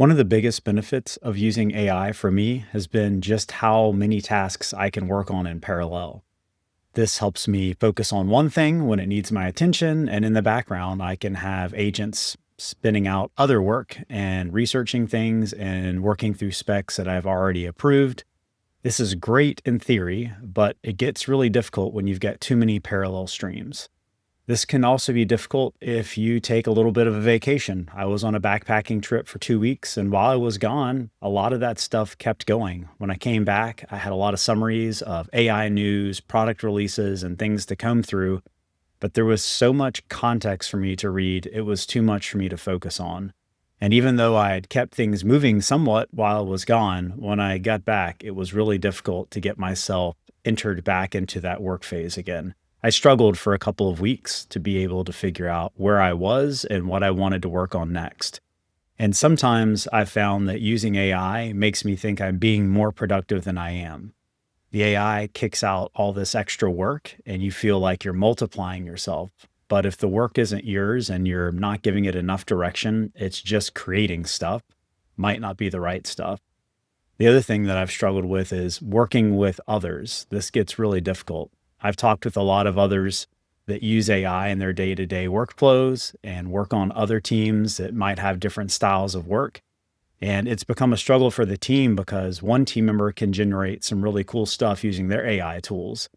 One of the biggest benefits of using AI for me has been just how many tasks I can work on in parallel. This helps me focus on one thing when it needs my attention, and in the background, I can have agents spinning out other work and researching things and working through specs that I've already approved. This is great in theory, but it gets really difficult when you've got too many parallel streams. This can also be difficult if you take a little bit of a vacation. I was on a backpacking trip for 2 weeks, and while I was gone, a lot of that stuff kept going. When I came back, I had a lot of summaries of AI news, product releases, and things to comb through, but there was so much context for me to read, it was too much for me to focus on. And even though I had kept things moving somewhat while I was gone, when I got back, it was really difficult to get myself entered back into that work phase again. I struggled for a couple of weeks to be able to figure out where I was and what I wanted to work on next. And sometimes I found that using AI makes me think I'm being more productive than I am. The AI kicks out all this extra work and you feel like you're multiplying yourself. But if the work isn't yours and you're not giving it enough direction, it's just creating stuff, might not be the right stuff. The other thing that I've struggled with is working with others. This gets really difficult. I've talked with a lot of others that use AI in their day to day workflows and work on other teams that might have different styles of work. And it's become a struggle for the team because one team member can generate some really cool stuff using their AI tools.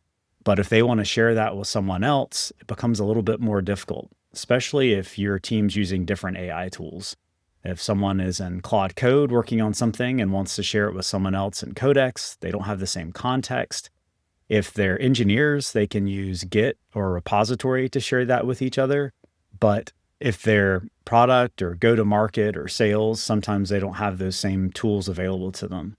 But if they want to share that with someone else, it becomes a little bit more difficult, especially if your team's using different AI tools. If someone is in Claude Code working on something and wants to share it with someone else in Codex, they don't have the same context. If they're engineers, they can use Git or a repository to share that with each other. But if they're product or go to market or sales, sometimes they don't have those same tools available to them.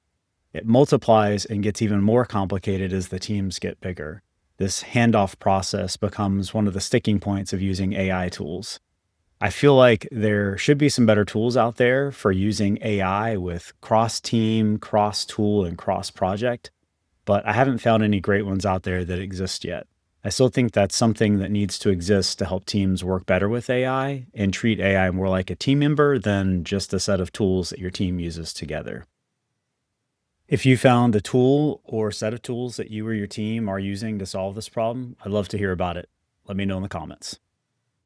It multiplies and gets even more complicated as the teams get bigger. This handoff process becomes one of the sticking points of using AI tools. I feel like there should be some better tools out there for using AI with cross team, cross tool, and cross project, but I haven't found any great ones out there that exist yet. I still think that's something that needs to exist to help teams work better with AI and treat AI more like a team member than just a set of tools that your team uses together. If you found a tool or set of tools that you or your team are using to solve this problem, I'd love to hear about it. Let me know in the comments.